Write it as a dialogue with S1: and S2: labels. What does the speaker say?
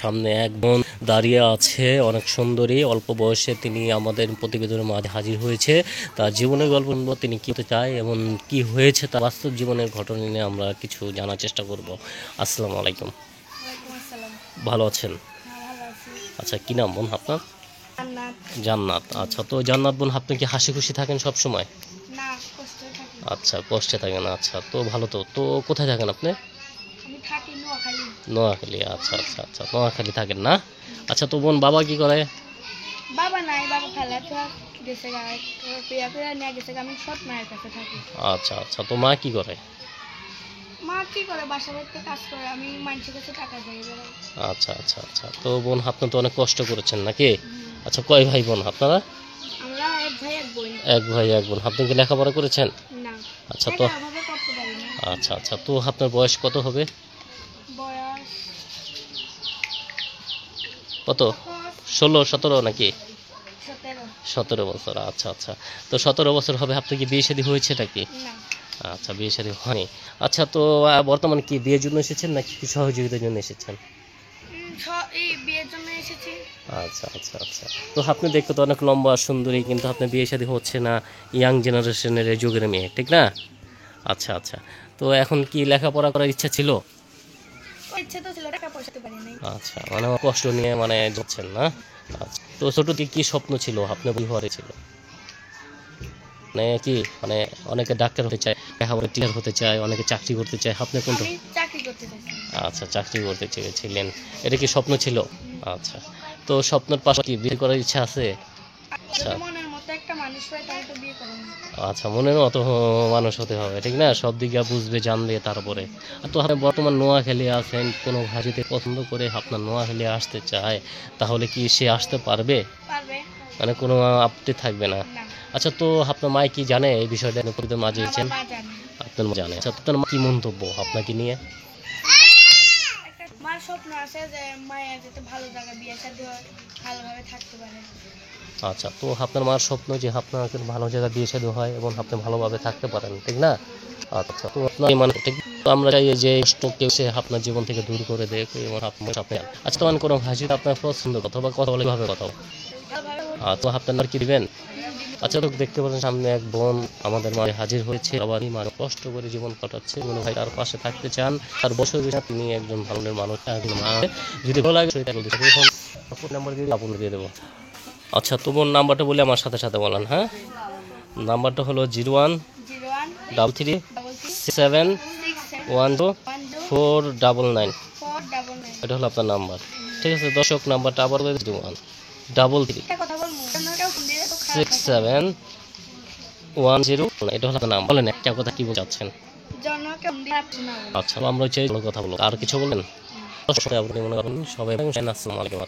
S1: সামনে এক বোন দাঁড়িয়ে আছে, অনেক সুন্দরী, অল্প বয়সে তিনি আমাদের প্রতিবেদনের মাঝে হাজির হয়েছে। তার জীবনের গল্প শুনবো, তিনি কি হতে চায় এবং কি হয়েছে তার বাস্তব জীবনের ঘটনা নিয়ে আমরা কিছু জানার চেষ্টা করব। আসসালামু আলাইকুম। ভালো আছেন? আচ্ছা, কি নাম বোন আপনার? জান্নাত। আচ্ছা, তো জান্নাত বোন, আপনি কি হাসি খুশি থাকেন সব সময়? আচ্ছা, কষ্টে থাকেন। আচ্ছা, তো ভালো। তো কোথায় থাকেন আপনি? নোয়াখালী। আচ্ছা আচ্ছা আচ্ছা, নোয়াখালী থাকেন না? আচ্ছা, তো বোন বাবা কি করে?
S2: বাবা নাই, বাবা খেলাধুলা গেছে, আমি সৎ মায়ের কাছে থাকি।
S1: আচ্ছা আচ্ছা, তো মা কি করে?
S2: মা কি করে, বাসা বাড়িতে কাজ করে, আমি মানুষের কাছে টাকা যাই।
S1: আচ্ছা আচ্ছা আচ্ছা, তো বোন আপনি তো অনেক কষ্ট করেছেন নাকি? আচ্ছা, কয় ভাই বোন আপনারা?
S2: আমরা এক ভাই এক বোন।
S1: এক ভাই এক বোন। আপনি কি লেখাপড়া করেছেন?
S2: না।
S1: আচ্ছা, তো
S2: ভাবে করতে পারি না।
S1: আচ্ছা আচ্ছা, তো আপনার বয়স কত হবে?
S2: বয়স
S1: কত? 16-17 নাকি?
S2: 17।
S1: 17 বছর। আচ্ছা আচ্ছা, তো 17 বছর হবে। আপনি কি বিয়ে শাদী হয়েছে নাকি?
S2: না।
S1: আচ্ছা, বিয়ে শাদী হয়নি। আচ্ছা, তো বর্তমানে কি বিয়ের জন্য এসেছেন নাকি সহযোগিতার জন্য এসেছেন?
S2: এই বিয়ের জন্য এসেছি।
S1: আচ্ছা আচ্ছা আচ্ছা, তো আপনি দেখতে তো অনেক লম্বা সুন্দরী, কিন্তু আপনার বিয়ে শাদী হচ্ছে না। ইয়াং জেনারেশনের যুগের মেয়ে, ঠিক না? আচ্ছা আচ্ছা, তো এখন কি লেখাপড়া করার ইচ্ছা ছিল?
S2: ইচ্ছা তো ছিল, টাকা পয়সা পারি নাই।
S1: আচ্ছা, মানে কষ্ট নিয়ে মানে যাচ্ছেন না? আচ্ছা, তো ছোট থেকে কি স্বপ্ন ছিল আপনার? পরিবারে ছিল মানে কি, মানে অনেকে ডাক্তার হতে চায়, লেখাপড়া টিচার হতে চায়, অনেকে চাকরি করতে চায়, আপনি কোনটা?
S2: আমি চাকরি করতে চাইছি।
S1: আচ্ছা, চাকরি করতে চেয়েছিলেন, এটা কি স্বপ্ন ছিল? আচ্ছা, তো স্বপ্নের পাশে কি বিয়ে করার ইচ্ছা আছে? আচ্ছা
S2: মনের মতো একটা মানুষ হয়, তাহলে তো বিয়ে করব।
S1: আচ্ছা, মনের মতো মানুষ হতে হবে, ঠিক না? সব দিকে বুঝবে জানবে তারপরে। আর তো আপনি বর্তমান নোয়াখালী আছেন, কোনো ভাই যদি পছন্দ করে আপনার নোয়াখালী আসতে চায়, তাহলে কি সে আসতে পারবে?
S2: পারবে।
S1: মানে কোনো আপত্তি থাকবে না?
S2: না।
S1: আচ্ছা, তো আপনার মাই কি জানে এই বিষয়টা? প্রতিদিন মাঝে এসেছেন,
S2: মা জানে।
S1: আপনার মা জানে। আচ্ছা, তো আপনার মা কি মন্তব্য আপনাকে নিয়ে?
S2: মার স্বপ্ন আছে যে মায়ের যাতে ভালো জায়গা বিয়ে শাদী হয়, ভালোভাবে থাকতে পারে।
S1: আচ্ছা, তো আপনার মার স্বপ্ন যে আপনার ভালো জায়গায় বিয়ে শাদী হয় এবং আপনি ভালোভাবে থাকতে পারেন, ঠিক না? আচ্ছা, তো আপনার মানে ঠিক, তো আমরা চাই যে কষ্টকে সে আপনার জীবন থেকে দূর করে দেয় এবং আপনার সাথে। আচ্ছা, তো মানে কোনো হাসি আপনার পছন্দ কথা বা কথা বলে ভাবে কথা? তো আপনার কি দিবেন? আচ্ছা, তো দেখতে পাচ্ছেন সামনে এক বোন আমাদের মাঝে হাজির হয়েছে। সবারই মানে কষ্ট করে জীবন কাটাচ্ছে, মনে ভাই তার পাশে থাকতে চান। তার বছর বেশি, তিনি একজন ভালো মানুষ, একজন মা। যদি ভালো লাগে নাম্বার দিয়ে আপন দিয়ে দেবো। আচ্ছা, তো বোন নাম্বারটা বলে আমার সাথে সাথে বলেন। হ্যাঁ, নাম্বারটা হলো 0133712499। এটা হলো আপনার নাম্বার, ঠিক আছে? দর্শক, নাম্বারটা আবার 01336710। এটা হলো আপনার নাম। বলেন একটা কথা কি বোঝাচ্ছেন? আচ্ছা, আমরা চাই কথা বলবো। আর কিছু বলেন? সবাই মনে করেন, সবাই। আসসালামু আলাইকুম।